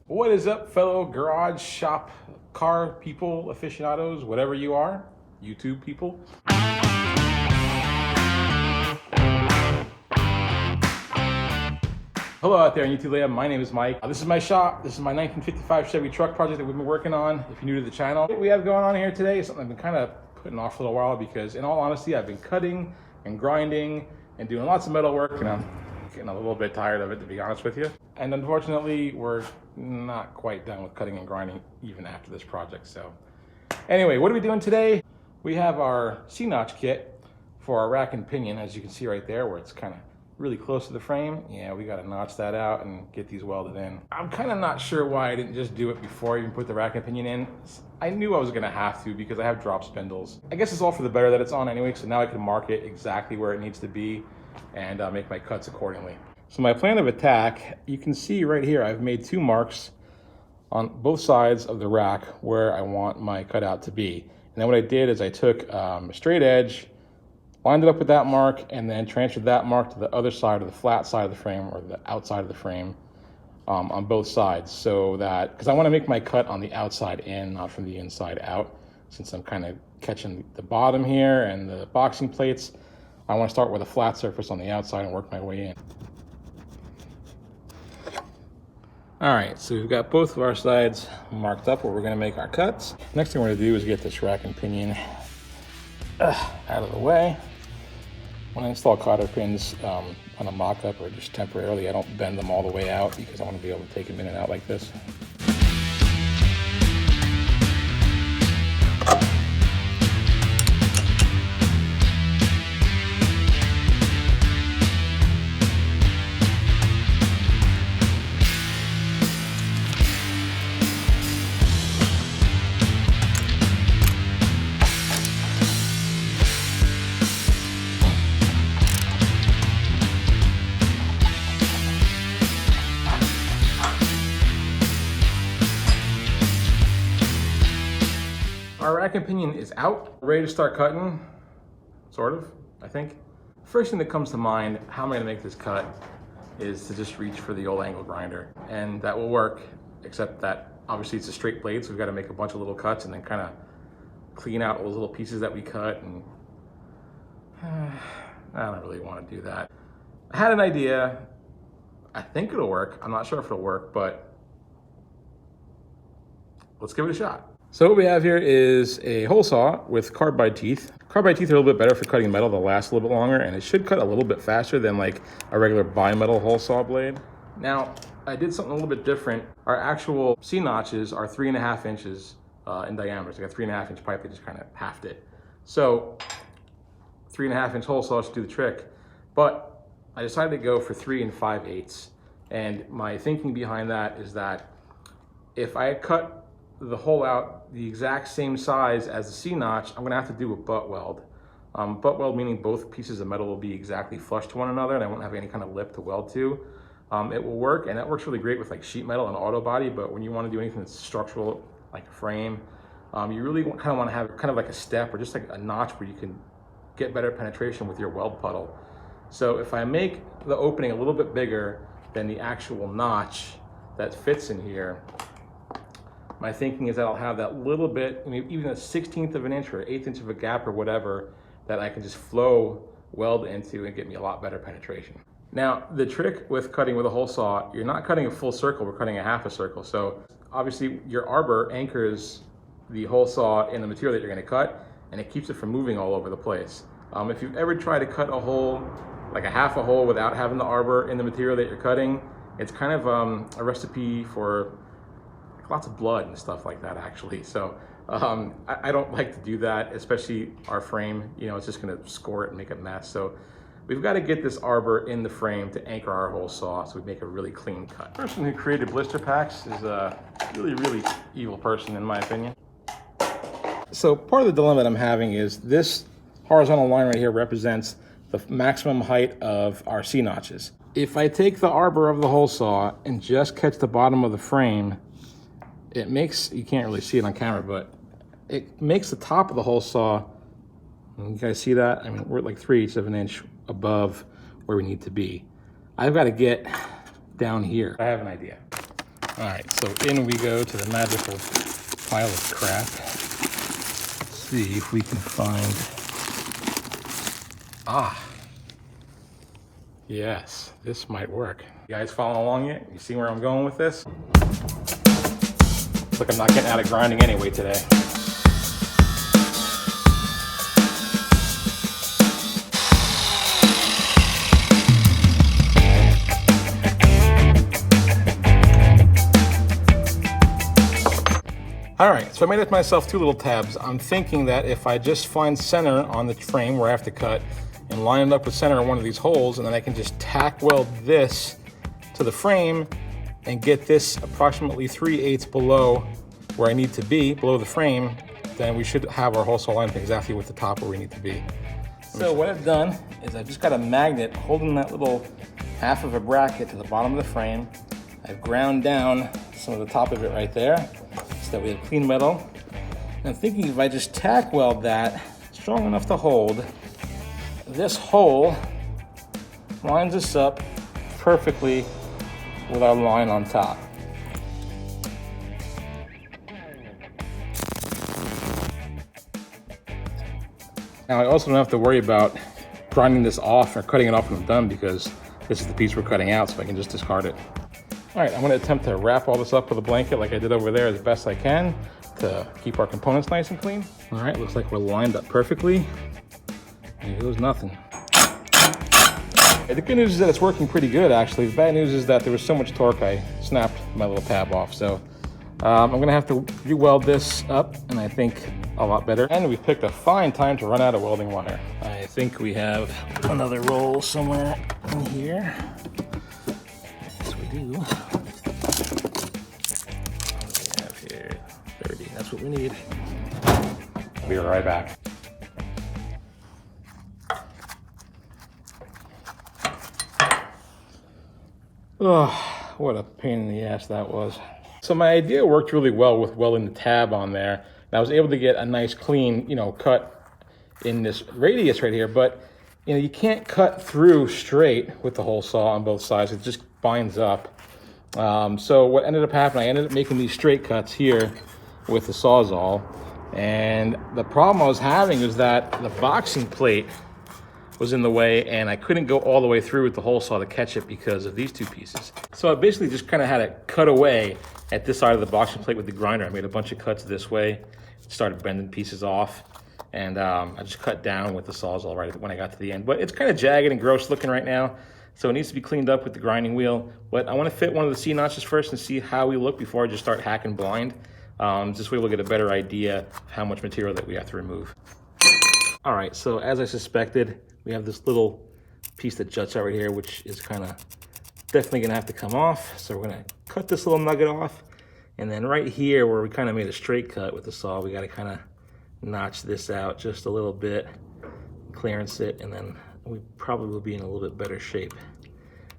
What is up, fellow garage shop car people, aficionados, whatever you are, YouTube people? Hello out there in YouTube land. My name is Mike. This is my shop. This is my 1955 Chevy truck project that we've been working on. If you're new to the channel, what we have going on here today is something I've been kind of putting off for a little while because, in all honesty, I've been cutting and grinding and doing lots of metal work, and I'm getting a little bit tired of it, to be honest with you. And unfortunately, we're not quite done with cutting and grinding even after this project. So anyway, what are we doing today? We have our C-notch kit for our rack and pinion, as you can see right there, where it's kind of really close to the frame. Yeah, we got to notch that out and get these welded in. I'm kind of not sure why I didn't just do it before I even put the rack and pinion in. I knew I was going to have to because I have drop spindles. I guess it's all for the better that it's on anyway, so now I can mark it exactly where it needs to be and make my cuts accordingly. So my plan of attack, you can see right here, I've made 2 marks on both sides of the rack where I want my cutout to be. And then what I did is I took a straight edge, lined it up with that mark, and then transferred that mark to the other side of the flat side of the frame, or the outside of the frame, on both sides. So that, because I want to make my cut on the outside in, not from the inside out, since I'm kind of catching the bottom here and the boxing plates. I want to start with a flat surface on the outside and work my way in. All right, so we've got both of our sides marked up where we're going to make our cuts. Next thing we're going to do is get this rack and pinion out of the way. When I install cotter pins on a mock-up or just temporarily, I don't bend them all the way out because I want to be able to take them in and out like this. Our rack and pinion is out, ready to start cutting, sort of, I think. First thing that comes to mind, how am I gonna make this cut, is to just reach for the old angle grinder. And that will work, except that obviously it's a straight blade, so we've gotta make a bunch of little cuts and then kind of clean out all those little pieces that we cut, and I don't really wanna do that. I had an idea, I think it'll work. I'm not sure if it'll work, but let's give it a shot. So what we have here is a hole saw with carbide teeth. Carbide teeth are a little bit better for cutting metal. They'll last a little bit longer, and it should cut a little bit faster than like a regular bimetal hole saw blade. Now, I did something a little bit different. Our actual C-notches are 3.5 inches in diameter. So I got a 3.5 inch pipe, they just kind of halved it. So 3.5 inch hole saw should do the trick. But I decided to go for 3 5/8. And my thinking behind that is that if I cut the hole out the exact same size as the C-notch, I'm gonna have to do a butt weld. Butt weld meaning both pieces of metal will be exactly flush to one another and I won't have any kind of lip to weld to. It will work, and that works really great with like sheet metal and auto body, but when you wanna do anything that's structural, like a frame, you really kind of wanna have kind of like a step or just like a notch where you can get better penetration with your weld puddle. So if I make the opening a little bit bigger than the actual notch that fits in here, my thinking is that I'll have that little bit, even a 1/16 of an inch or 1/8 inch of a gap or whatever, that I can just flow weld into and get me a lot better penetration. Now, the trick with cutting with a hole saw, you're not cutting a full circle, we're cutting a half a circle. So obviously your arbor anchors the hole saw in the material that you're gonna cut, and it keeps it from moving all over the place. If you've ever tried to cut a hole, like a half a hole without having the arbor in the material that you're cutting, it's kind of a recipe for lots of blood and stuff like that, actually. So I don't like to do that, especially our frame. You know, it's just gonna score it and make a mess. So we've got to get this arbor in the frame to anchor our hole saw so we make a really clean cut. The person who created blister packs is a really, really evil person in my opinion. So part of the dilemma that I'm having is this horizontal line right here represents the maximum height of our C-notches. If I take the arbor of the hole saw and just catch the bottom of the frame, it makes, you can't really see it on camera, but it makes the top of the hole saw, you guys see that? I mean, we're at like 3/8 of an inch above where we need to be. I've got to get down here. I have an idea. All right, so in we go to the magical pile of crap. Let's see if we can find, yes, this might work. You guys following along yet? You see where I'm going with this? Looks like I'm not getting out of grinding anyway today. All right, so I made myself two little tabs. I'm thinking that if I just find center on the frame where I have to cut and line it up with center in one of these holes, and then I can just tack weld this to the frame and get this approximately 3/8 below where I need to be, below the frame, then we should have our hole saw lined up exactly with the top where we need to be. So what I've done is I've just got a magnet holding that little half of a bracket to the bottom of the frame. I've ground down some of the top of it right there so that we have clean metal. And I'm thinking if I just tack weld that strong enough to hold, this hole lines us up perfectly with our line on top. Now I also don't have to worry about grinding this off or cutting it off when I'm done because this is the piece we're cutting out, so I can just discard it. All right, I'm gonna attempt to wrap all this up with a blanket like I did over there as best I can to keep our components nice and clean. All right, looks like we're lined up perfectly. Here goes nothing. The good news is that it's working pretty good, actually. The bad news is that there was so much torque, I snapped my little tab off. So I'm gonna have to re-weld this up, and I think a lot better. And we picked a fine time to run out of welding wire. I think we have another roll somewhere in here. Yes, we do. What do we have here? 30, that's what we need. Be right back. Oh, what a pain in the ass that was. So my idea worked really well with welding the tab on there. And I was able to get a nice clean, cut in this radius right here, but you can't cut through straight with the hole saw on both sides. It just binds up. So what ended up happening, I ended up making these straight cuts here with the Sawzall. And the problem I was having is that the boxing plate was in the way and I couldn't go all the way through with the hole saw to catch it because of these two pieces. So I basically just kind of had to cut away at this side of the boxing plate with the grinder. I made a bunch of cuts this way, started bending pieces off, and I just cut down with the Sawzall right when I got to the end. But it's kind of jagged and gross looking right now, so it needs to be cleaned up with the grinding wheel. But I want to fit one of the C-notches first and see how we look before I just start hacking blind. This way we'll get a better idea of how much material that we have to remove. All right, so as I suspected, we have this little piece that juts out right here, which is kind of definitely gonna have to come off. So we're gonna cut this little nugget off. And then right here where we kind of made a straight cut with the saw, we gotta kind of notch this out just a little bit, clearance it, and then we probably will be in a little bit better shape.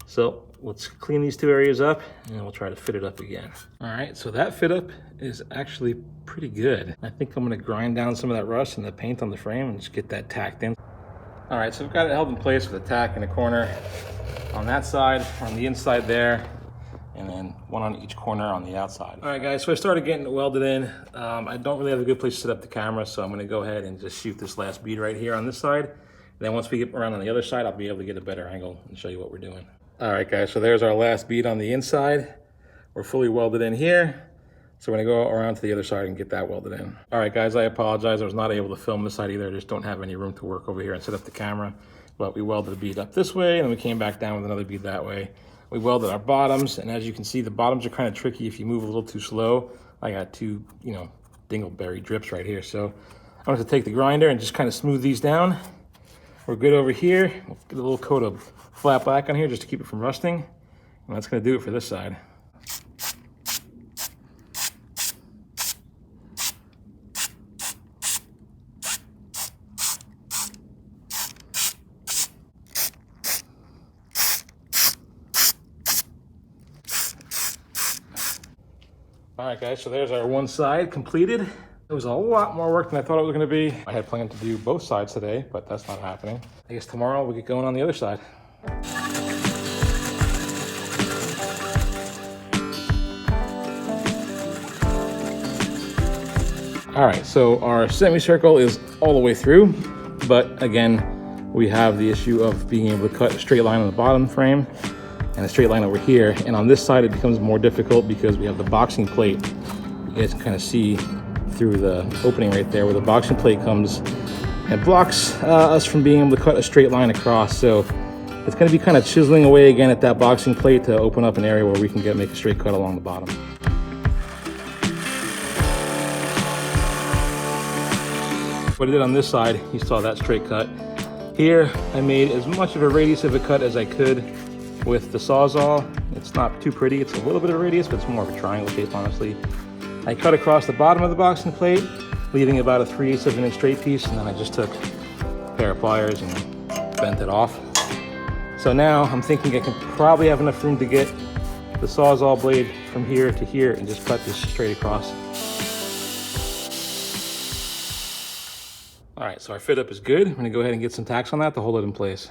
So let's clean these two areas up and we'll try to fit it up again. All right, so that fit up is actually pretty good. I think I'm gonna grind down some of that rust and the paint on the frame and just get that tacked in. All right, so we've got it held in place with a tack in the corner on that side, on the inside there, and then one on each corner on the outside. All right, guys, so I started getting it welded in. I don't really have a good place to set up the camera, so I'm gonna go ahead and just shoot this last bead right here on this side. And then once we get around on the other side, I'll be able to get a better angle and show you what we're doing. All right, guys, so there's our last bead on the inside. We're fully welded in here. So we're gonna go around to the other side and get that welded in. All right, guys, I apologize. I was not able to film this side either. I just don't have any room to work over here and set up the camera. But we welded a bead up this way, and then we came back down with another bead that way. We welded our bottoms, and as you can see, the bottoms are kind of tricky if you move a little too slow. I got two, dingleberry drips right here. So I'm going to take the grinder and just kind of smooth these down. We're good over here. We'll get a little coat of flat black on here just to keep it from rusting. And that's going to do it for this side. All right, guys, so there's our one side completed. It was a lot more work than I thought it was gonna be. I had planned to do both sides today, but that's not happening. I guess tomorrow we'll get going on the other side. All right, so our semicircle is all the way through, but again, we have the issue of being able to cut a straight line on the bottom frame and a straight line over here. And on this side, it becomes more difficult because we have the boxing plate. You guys can kind of see through the opening right there where the boxing plate comes and blocks us from being able to cut a straight line across. So it's going to be kind of chiseling away again at that boxing plate to open up an area where we can make a straight cut along the bottom. What I did on this side, you saw that straight cut. Here, I made as much of a radius of a cut as I could with the Sawzall. It's not too pretty, it's a little bit of radius, but it's more of a triangle shape, honestly. I cut across the bottom of the boxing plate, leaving about a 3/8 of an inch straight piece, and then I just took a pair of pliers and bent it off. So now I'm thinking I can probably have enough room to get the Sawzall blade from here to here and just cut this straight across. All right, so our fit up is good. I'm gonna go ahead and get some tacks on that to hold it in place.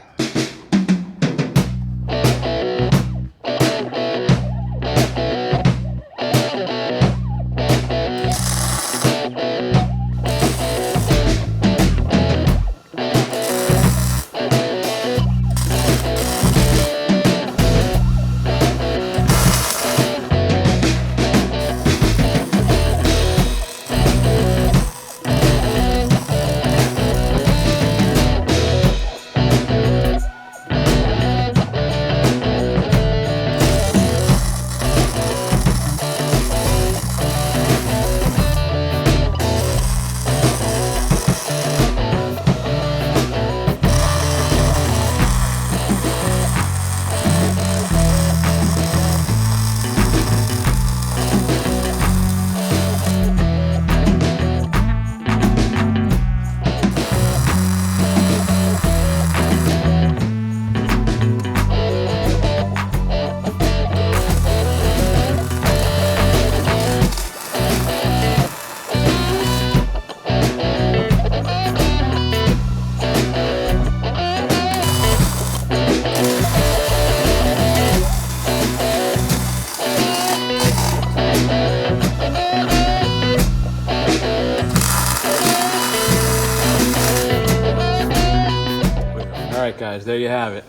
All right, guys, there you have it.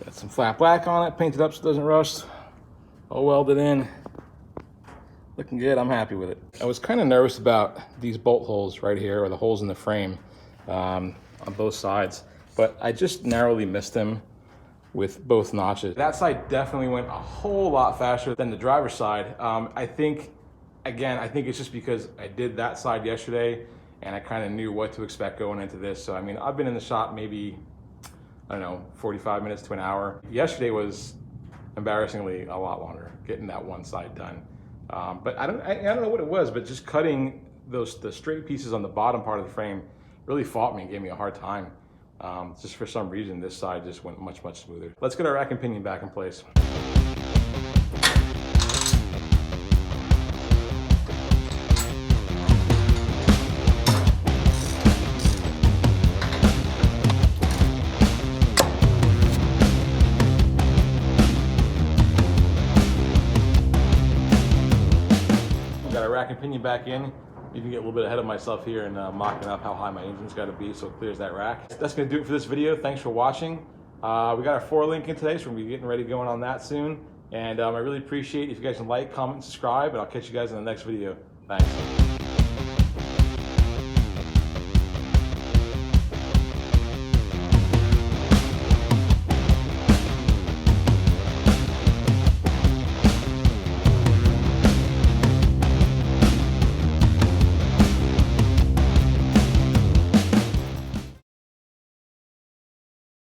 Got some flat black on it, painted up so it doesn't rust. All welded in. Looking good, I'm happy with it. I was kind of nervous about these bolt holes right here, or the holes in the frame on both sides, but I just narrowly missed them with both notches. That side definitely went a whole lot faster than the driver's side. I think it's just because I did that side yesterday and I kind of knew what to expect going into this. So, I mean, I've been in the shop maybe, I don't know, 45 minutes to an hour. Yesterday was embarrassingly a lot longer, getting that one side done. But I don't know what it was, but just cutting the straight pieces on the bottom part of the frame really fought me and gave me a hard time. Just for some reason, this side just went much, much smoother. Let's get our rack and pinion back in place. Got our rack and pinion back in. Even get a little bit ahead of myself here and mocking up how high my engine's got to be so it clears that rack. That's going to do it for this video. Thanks for watching. We got our 4 link in today, so we're going to be getting ready going on that soon. And I really appreciate if you guys can like, comment, and subscribe, and I'll catch you guys in the next video. Thanks.